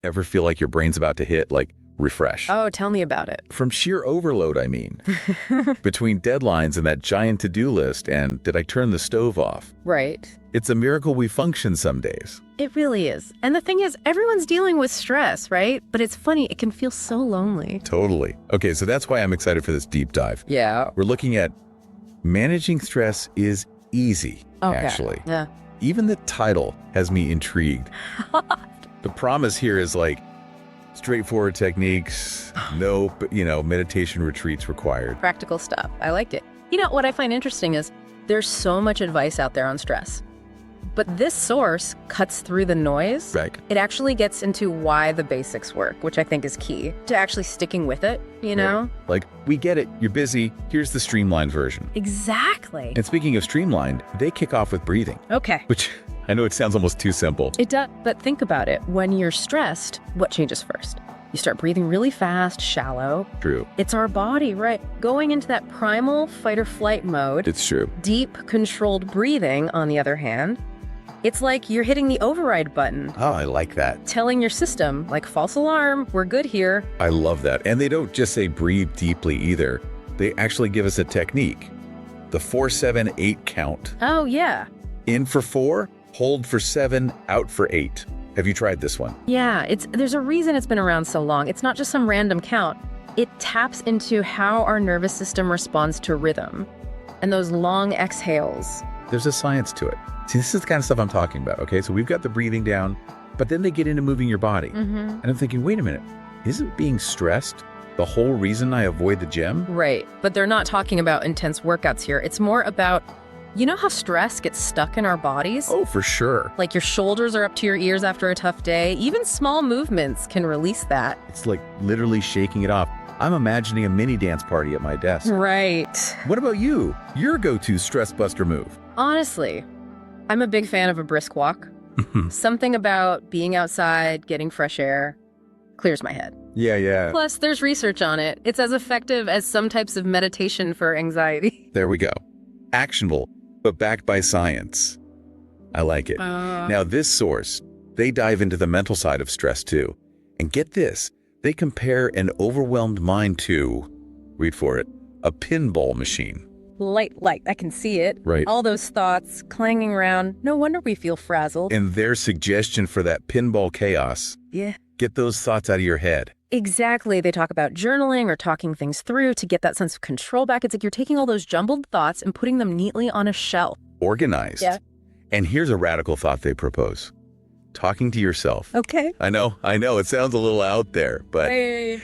Ever feel like your brain's about to hit, like, refresh? Oh, tell me about it. From sheer overload, I mean. Between deadlines and that giant to-do list and did I turn the stove off? Right. It's a miracle we function some days. It really is. And the thing is, everyone's dealing with stress, right? But it's funny, it can feel so lonely. Totally. Okay, so that's why I'm excited for this deep dive. Yeah. We're looking at managing stress is easy, actually. Yeah. Even the title has me intrigued. The promise here is like straightforward techniques, no, meditation retreats required. Practical stuff. I liked it. You know, what I find interesting is there's so much advice out there on stress. But this source cuts through the noise. Right. It actually gets into why the basics work, which I think is key to actually sticking with it, you know? Right. Like, we get it, you're busy, here's the streamlined version. Exactly. And speaking of streamlined, they kick off with breathing. Okay. Which, I know it sounds almost too simple. It does, but think about it. When you're stressed, what changes first? You start breathing really fast, shallow. True. It's our body, right? Going into that primal fight or flight mode. It's true. Deep, controlled breathing, on the other hand, it's like you're hitting the override button. Oh, I like that. Telling your system, like, false alarm, we're good here. I love that. And they don't just say breathe deeply either. They actually give us a technique. The 4-7-8 count. Oh, yeah. In for 4, hold for 7, out for 8. Have you tried this one? Yeah, there's a reason it's been around so long. It's not just some random count. It taps into how our nervous system responds to rhythm and those long exhales. There's a science to it. See, this is the kind of stuff I'm talking about, okay? So we've got the breathing down, but then they get into moving your body. And I'm thinking, wait a minute, isn't being stressed the whole reason I avoid the gym? Right, but they're not talking about intense workouts here. It's more about, you know how stress gets stuck in our bodies? Oh, for sure. Like your shoulders are up to your ears after a tough day. Even small movements can release that. It's like literally shaking it off. I'm imagining a mini dance party at my desk. Right. What about you? Your go-to stress buster move? Honestly, I'm a big fan of a brisk walk. Something about being outside, getting fresh air, clears my head. Yeah. Plus, there's research on it. It's as effective as some types of meditation for anxiety. There we go. Actionable, but backed by science. I like it. Now, this source, they dive into the mental side of stress too. And get this, they compare an overwhelmed mind to, read for it, a pinball machine. Light, I can see it. Right. All those thoughts clanging around. No wonder we feel frazzled. And their suggestion for that pinball chaos, Yeah. get those thoughts out of your head. Exactly. They talk about journaling or talking things through to get that sense of control back. It's like you're taking all those jumbled thoughts and putting them neatly on a shelf. Organized. Yeah. And here's a radical thought they propose. Talking to yourself. Okay. I know, it sounds a little out there, but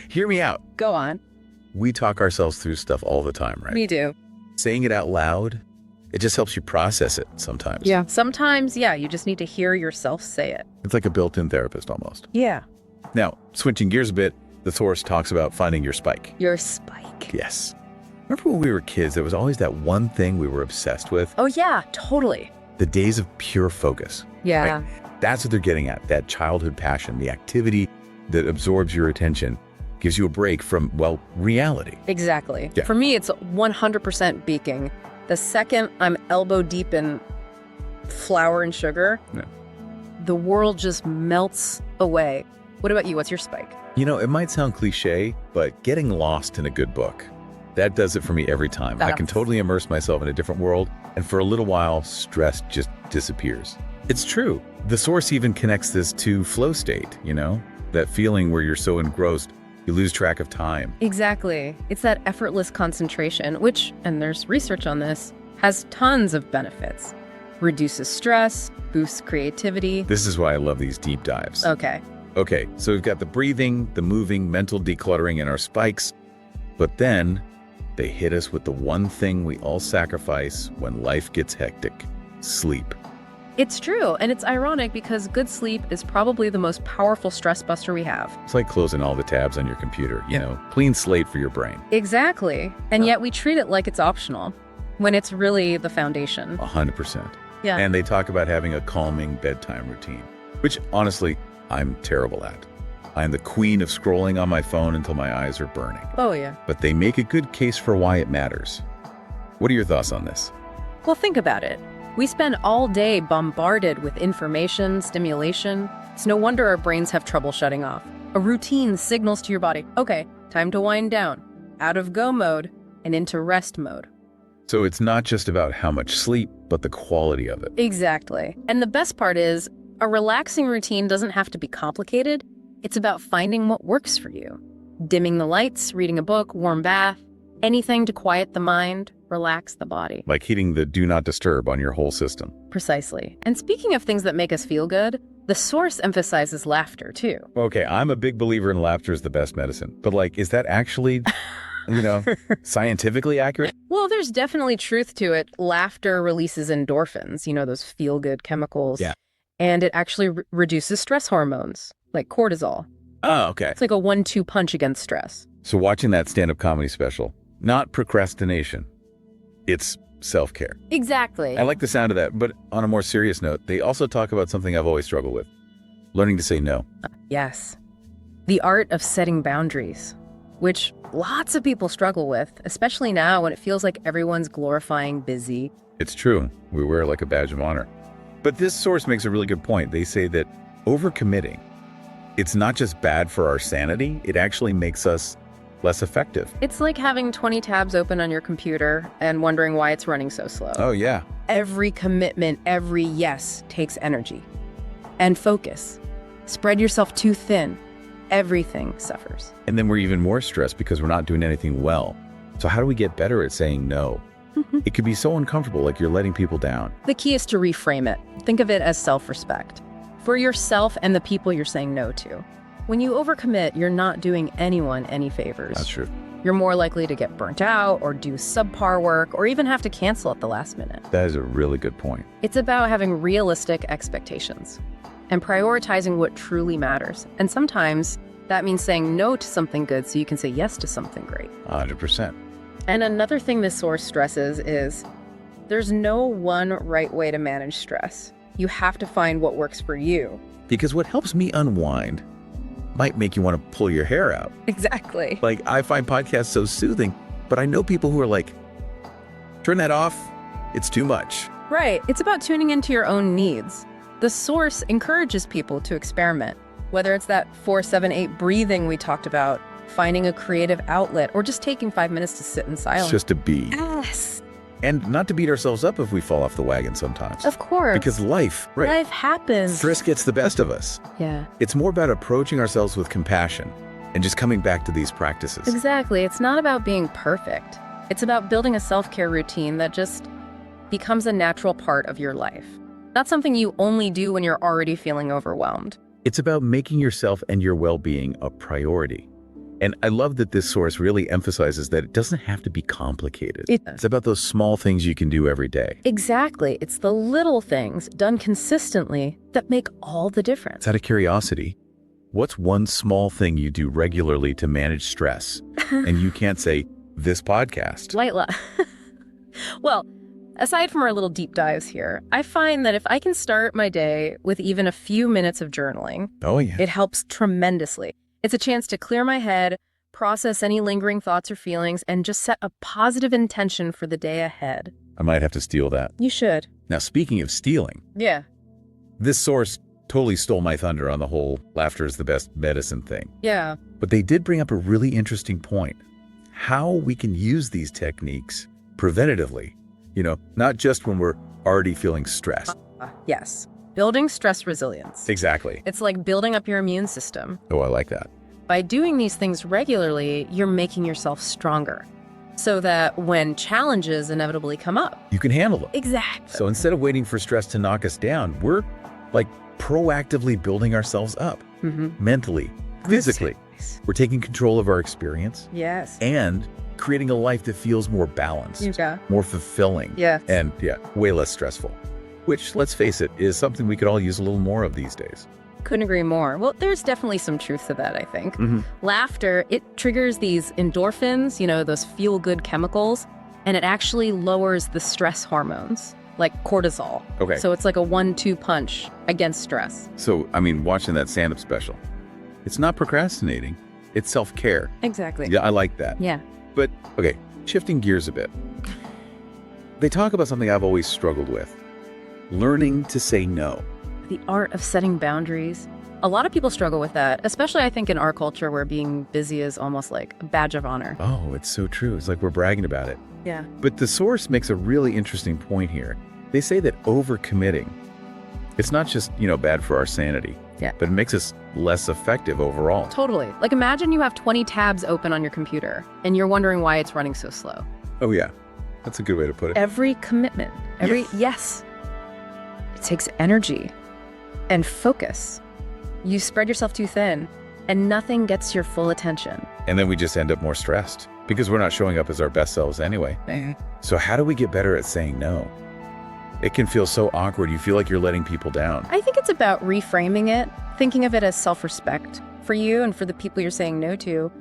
hear me out. Go on. We talk ourselves through stuff all the time, right? Me do. Saying it out loud, it just helps you process it sometimes. Yeah. Sometimes, you just need to hear yourself say it. It's like a built-in therapist almost. Yeah. Now, switching gears a bit, the source talks about finding your spike. Your spike. Yes. Remember when we were kids, there was always that one thing we were obsessed with? Oh, yeah, totally. The days of pure focus. Yeah. Right? That's what they're getting at, that childhood passion, the activity that absorbs your attention, gives you a break from, well, reality. Exactly. Yeah. For me, it's 100% beaking. The second I'm elbow deep in flour and sugar, the world just melts away. What about you? What's your spike? You know, it might sound cliche, but getting lost in a good book, that does it for me every time. I can totally immerse myself in a different world, and for a little while, stress just disappears. It's true. The source even connects this to flow state, that feeling where you're so engrossed, you lose track of time. Exactly. It's that effortless concentration, which, and there's research on this, has tons of benefits. Reduces stress, boosts creativity. This is why I love these deep dives. Okay, so we've got the breathing, the moving, mental decluttering, and our spikes. But then they hit us with the one thing we all sacrifice when life gets hectic: sleep. It's true, and it's ironic because good sleep is probably the most powerful stress buster we have. It's like closing all the tabs on your computer, clean slate for your brain. Exactly, and yet we treat it like it's optional, when it's really the foundation. 100%. Yeah. And they talk about having a calming bedtime routine, which honestly, I'm terrible at. I'm the queen of scrolling on my phone until my eyes are burning. Oh, yeah. But they make a good case for why it matters. What are your thoughts on this? Well, think about it. We spend all day bombarded with information, stimulation. It's no wonder our brains have trouble shutting off. A routine signals to your body, okay, time to wind down, out of go mode and into rest mode. So it's not just about how much sleep, but the quality of it. Exactly. And the best part is, a relaxing routine doesn't have to be complicated. It's about finding what works for you. Dimming the lights, reading a book, warm bath, anything to quiet the mind, relax the body. Like hitting the do not disturb on your whole system. Precisely. And speaking of things that make us feel good, the source emphasizes laughter too. Okay, I'm a big believer in laughter is the best medicine. But like, is that actually, scientifically accurate? Well, there's definitely truth to it. Laughter releases endorphins, those feel-good chemicals. Yeah. And it actually reduces stress hormones, like cortisol. Oh, okay. It's like a 1-2 punch against stress. So watching that stand-up comedy special, not procrastination, it's self-care. Exactly. I like the sound of that, but on a more serious note, they also talk about something I've always struggled with, learning to say no. Yes. The art of setting boundaries, which lots of people struggle with, especially now when it feels like everyone's glorifying busy. It's true. We wear it like a badge of honor. But this source makes a really good point. They say that overcommitting, it's not just bad for our sanity, it actually makes us less effective. It's like having 20 tabs open on your computer and wondering why it's running so slow. Oh, yeah. Every commitment, every yes takes energy and focus. Spread yourself too thin. Everything suffers. And then we're even more stressed because we're not doing anything well. So how do we get better at saying no? It could be so uncomfortable, like you're letting people down. The key is to reframe it. Think of it as self-respect for yourself and the people you're saying no to. When you overcommit, you're not doing anyone any favors. That's true. You're more likely to get burnt out or do subpar work or even have to cancel at the last minute. That is a really good point. It's about having realistic expectations and prioritizing what truly matters. And sometimes that means saying no to something good so you can say yes to something great. 100%. And another thing this source stresses is there's no one right way to manage stress. You have to find what works for you. Because what helps me unwind might make you want to pull your hair out. Exactly. Like, I find podcasts so soothing, but I know people who are like, turn that off, it's too much. Right. It's about tuning into your own needs. The source encourages people to experiment, whether it's that 4-7-8 breathing we talked about, finding a creative outlet, or just taking 5 minutes to sit in silence. Just to be. Yes. And not to beat ourselves up if we fall off the wagon sometimes. Of course. Because life happens. Stress gets the best of us. Yeah. It's more about approaching ourselves with compassion and just coming back to these practices. Exactly. It's not about being perfect. It's about building a self-care routine that just becomes a natural part of your life. Not something you only do when you're already feeling overwhelmed. It's about making yourself and your well-being a priority. And I love that this source really emphasizes that it doesn't have to be complicated. It's about those small things you can do every day. Exactly. It's the little things done consistently that make all the difference. It's out of curiosity. What's one small thing you do regularly to manage stress? And you can't say, this podcast. Well, aside from our little deep dives here, I find that if I can start my day with even a few minutes of journaling, it helps tremendously. It's a chance to clear my head, process any lingering thoughts or feelings, and just set a positive intention for the day ahead. I might have to steal that. You should. Now, speaking of stealing. Yeah. This source totally stole my thunder on the whole laughter is the best medicine thing. Yeah. But they did bring up a really interesting point. How we can use these techniques preventatively, not just when we're already feeling stressed. Yes. Building stress resilience. Exactly. It's like building up your immune system. Oh, I like that. By doing these things regularly, you're making yourself stronger so that when challenges inevitably come up, you can handle them. Exactly. So instead of waiting for stress to knock us down, we're like proactively building ourselves up mentally, physically. We're taking control of our experience. Yes. And creating a life that feels more balanced, more fulfilling, and way less stressful. Which, let's face it, is something we could all use a little more of these days. Couldn't agree more. Well, there's definitely some truth to that, I think. Laughter, it triggers these endorphins, those feel-good chemicals, and it actually lowers the stress hormones, like cortisol. Okay. So it's like a 1-2 punch against stress. So, watching that stand-up special, it's not procrastinating, it's self-care. Exactly. Yeah, I like that. Yeah. But, okay, shifting gears a bit. They talk about something I've always struggled with. Learning to say no. The art of setting boundaries, A lot of people struggle with that, especially I think in our culture where being busy is almost like a badge of honor. Oh, it's so true. It's like we're bragging about it. Yeah. But the source makes a really interesting point here. They say that overcommitting, it's not just, bad for our sanity, but it makes us less effective overall. Totally. Like imagine you have 20 tabs open on your computer and you're wondering why it's running so slow. Oh, yeah. That's a good way to put it. Every commitment, yes, it takes energy and focus. You spread yourself too thin and nothing gets your full attention. And then we just end up more stressed because we're not showing up as our best selves anyway. So how do we get better at saying no? It can feel so awkward. You feel like you're letting people down. I think it's about reframing it, thinking of it as self-respect for you and for the people you're saying no to.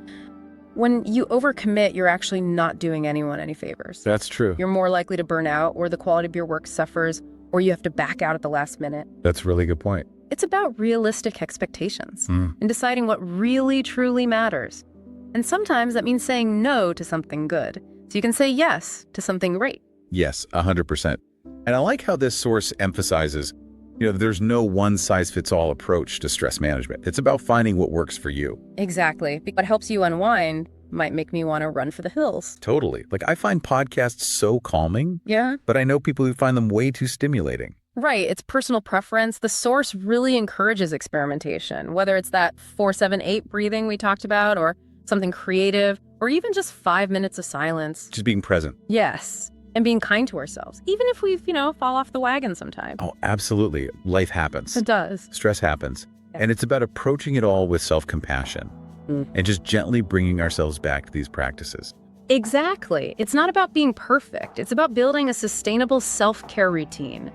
When you overcommit, you're actually not doing anyone any favors. That's true. You're more likely to burn out, or the quality of your work suffers, or you have to back out at the last minute. That's a really good point. It's about realistic expectations and deciding what really, truly matters. And sometimes that means saying no to something good, so you can say yes to something great. Yes, 100%. And I like how this source emphasizes, there's no one-size-fits-all approach to stress management. It's about finding what works for you. Exactly. What helps you unwind might make me want to run for the hills. Totally. Like, I find podcasts so calming. Yeah. But I know people who find them way too stimulating. Right. It's personal preference. The source really encourages experimentation, whether it's that 4-7-8 breathing we talked about, or something creative, or even just 5 minutes of silence. Just being present. Yes. And being kind to ourselves, even if we've, fall off the wagon sometime. Oh, absolutely. Life happens. It does. Stress happens. Yeah. And it's about approaching it all with self-compassion and just gently bringing ourselves back to these practices. Exactly. It's not about being perfect. It's about building a sustainable self-care routine.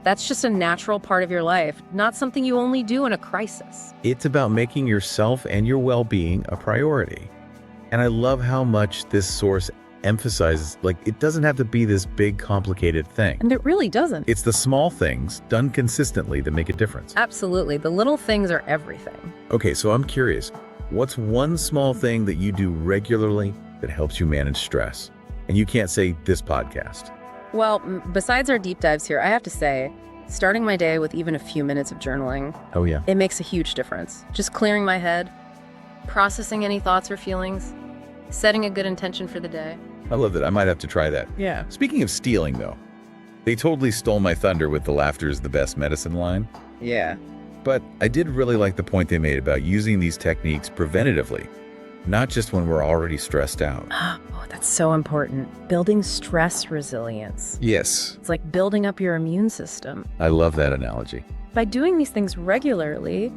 That's just a natural part of your life, not something you only do in a crisis. It's about making yourself and your well-being a priority. And I love how much this source emphasizes, it doesn't have to be this big, complicated thing. And it really doesn't. It's the small things done consistently that make a difference. Absolutely. The little things are everything. Okay, so I'm curious, what's one small thing that you do regularly that helps you manage stress? And you can't say this podcast. Well, besides our deep dives here, I have to say, starting my day with even a few minutes of journaling, oh yeah, it makes a huge difference. Just clearing my head, processing any thoughts or feelings, setting a good intention for the day. I love that. I might have to try that. Yeah. Speaking of stealing, though, they totally stole my thunder with the laughter is the best medicine line. Yeah. But I did really like the point they made about using these techniques preventatively, not just when we're already stressed out. Oh, that's so important. Building stress resilience. Yes. It's like building up your immune system. I love that analogy. By doing these things regularly,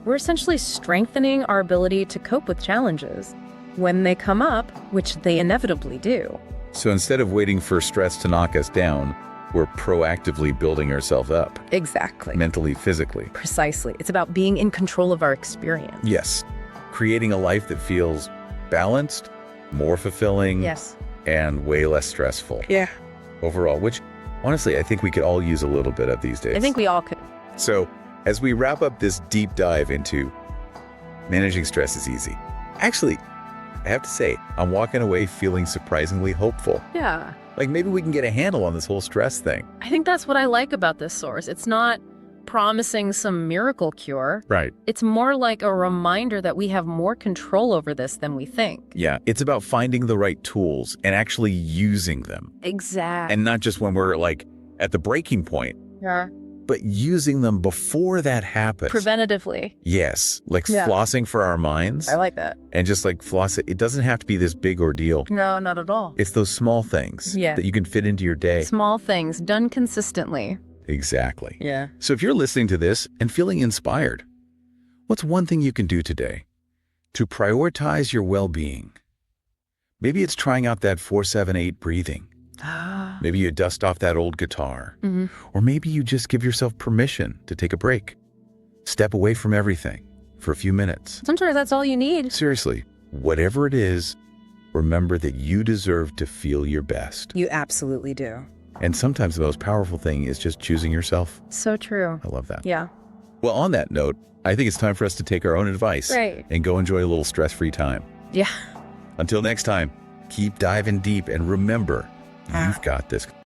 we're essentially strengthening our ability to cope with challenges when they come up, which they inevitably do. So instead of waiting for stress to knock us down, we're proactively building ourselves up. Exactly. Mentally, physically. Precisely. It's about being in control of our experience. Yes. Creating a life that feels balanced, more fulfilling, yes, and way less stressful. Yeah. Overall, which honestly, I think we could all use a little bit of these days. I think we all could. So as we wrap up this deep dive into managing stress is easy. Actually, I have to say, I'm walking away feeling surprisingly hopeful. Yeah. Like maybe we can get a handle on this whole stress thing. I think that's what I like about this source. It's not promising some miracle cure. Right. It's more like a reminder that we have more control over this than we think. Yeah. It's about finding the right tools and actually using them. Exactly. And not just when we're at the breaking point. Yeah. But using them before that happens. Preventatively. Yes. Flossing for our minds. I like that. And just floss it. It doesn't have to be this big ordeal. No, not at all. It's those small things that you can fit into your day. Small things done consistently. Exactly. Yeah. So if you're listening to this and feeling inspired, what's one thing you can do today to prioritize your well-being? Maybe it's trying out that 4-7-8 breathing. Maybe you dust off that old guitar. Mm-hmm. Or maybe you just give yourself permission to take a break. Step away from everything for a few minutes. Sometimes that's all you need. Seriously, whatever it is, remember that you deserve to feel your best. You absolutely do. And sometimes the most powerful thing is just choosing yourself. So true. I love that. Yeah. Well, on that note, I think it's time for us to take our own advice and go enjoy a little stress-free time. Yeah. Until next time, keep diving deep and remember, you've got this.